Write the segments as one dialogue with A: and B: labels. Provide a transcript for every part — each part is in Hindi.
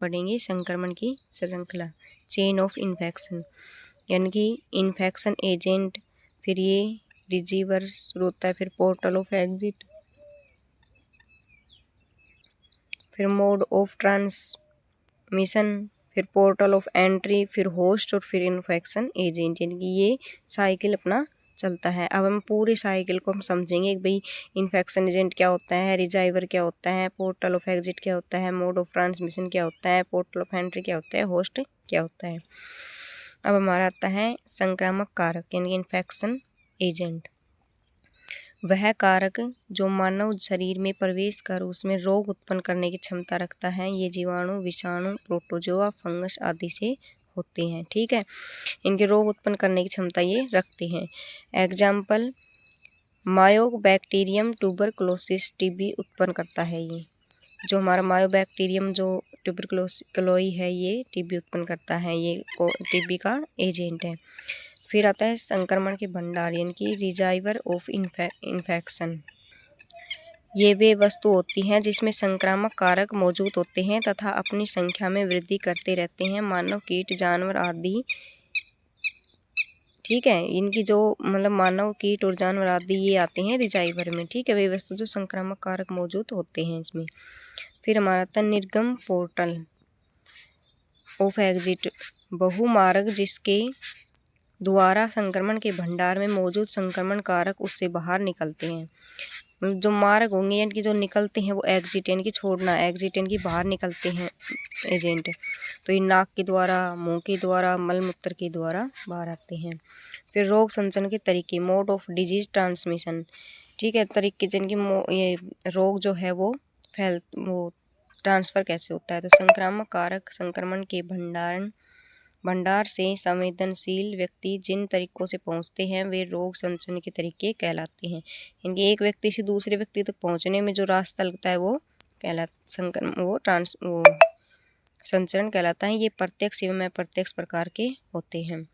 A: पढ़ेंगे संक्रमण की श्रृंखला, चेन ऑफ इन्फेक्शन, यानी कि इन्फेक्शन एजेंट, फिर ये रिसीवर होता है, फिर पोर्टल ऑफ एग्जिट, फिर मोड ऑफ ट्रांसमिशन, फिर पोर्टल ऑफ एंट्री, फिर होस्ट और फिर इन्फेक्शन एजेंट, यानी कि ये साइकिल अपना चलता है। अब हम पूरे साइकिल को हम समझेंगे कि भाई इन्फेक्शन एजेंट क्या होता है, रिजाइवर क्या होता है, पोर्टल ऑफ एग्जिट क्या होता है, मोड ऑफ ट्रांसमिशन क्या होता है, पोर्टल ऑफ एंट्री क्या होता है, होस्ट क्या होता है। अब हमारा आता है संक्रामक कारक, यानी इन्फेक्शन एजेंट। वह कारक जो मानव शरीर में प्रवेश कर उसमें रोग उत्पन्न करने की क्षमता रखता है। ये जीवाणु, विषाणु, प्रोटोजोआ, फंगस आदि से होते हैं। ठीक है, इनके रोग उत्पन्न करने की क्षमता ये रखते हैं। एग्जाम्पल, मायोबैक्टीरियम ट्यूबरकुलोसिस टीबी उत्पन्न करता है। ये जो हमारा मायोबैक्टीरियम जो ट्यूबरकुलोई है ये टीबी उत्पन्न करता है, ये टीबी का एजेंट है। फिर आता है संक्रमण के भंडार, यानी कि रिजर्वायर ऑफ इन्फेक्शन। ये वे वस्तु होती हैं जिसमें संक्रामक कारक मौजूद होते हैं तथा अपनी संख्या में वृद्धि करते रहते हैं, मानव, कीट, जानवर आदि। ठीक है, इनकी जो मतलब मानव, कीट और जानवर आदि ये आते हैं रिजर्वायर में। ठीक है, वे वस्तु जो संक्रामक कारक मौजूद होते हैं इसमें। फिर हमारा था निर्गम पोर्टल ऑफ एग्जिट, बहुमार्ग जिसके द्वारा संक्रमण के भंडार में मौजूद संक्रमण कारक उससे बाहर निकलते हैं। जो मार्ग होंगे यानी कि जो निकलते हैं वो एग्जिट, यानी कि छोड़ना, एग्जिट यानी कि बाहर निकलते हैं एजेंट। तो ये नाक के द्वारा, मुंह के द्वारा, मलमूत्र के द्वारा बाहर आते हैं। फिर रोग संचरण के तरीके, मोड ऑफ डिजीज ट्रांसमिशन। ठीक है, तरीके जिनकी ये रोग जो है वो ट्रांसफ़र कैसे होता है। तो संक्रामक कारक संक्रमण के भंडार से संवेदनशील व्यक्ति जिन तरीकों से पहुंचते हैं वे रोग संचरण के तरीके कहलाते हैं। इनके एक व्यक्ति से दूसरे व्यक्ति तक पहुंचने में जो रास्ता लगता है वो संचरण कहलाता है। ये प्रत्यक्ष एवं अप्रत्यक्ष प्रकार के होते हैं।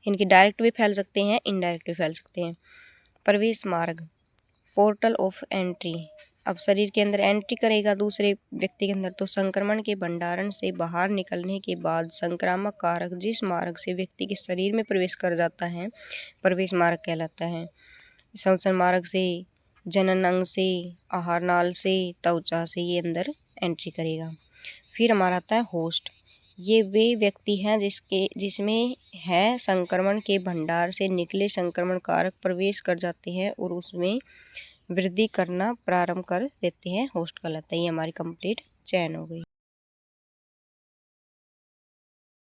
A: इनके डायरेक्ट भी फैल सकते हैं, इनडायरेक्ट भी फैल सकते हैं। प्रवेश मार्ग, पोर्टल ऑफ एंट्री, अब शरीर के अंदर एंट्री करेगा दूसरे व्यक्ति के अंदर, तो संक्रमण के भंडारण से बाहर निकलने के बाद संक्रामक कारक जिस मार्ग से व्यक्ति के शरीर में प्रवेश कर जाता है प्रवेश मार्ग कहलाता है। श्वसन मार्ग से, जनन अंग से, आहार नाल से, त्वचा से ये अंदर एंट्री करेगा। फिर हमारा आता है होस्ट, ये वे व्यक्ति हैं जिसमें है संक्रमण के भंडार से निकले संक्रमण कारक प्रवेश कर जाते हैं और उसमें वृद्धि करना प्रारंभ कर देते हैं, होस्ट कहलाता है। ये हमारी कंप्लीट चैन हो गई।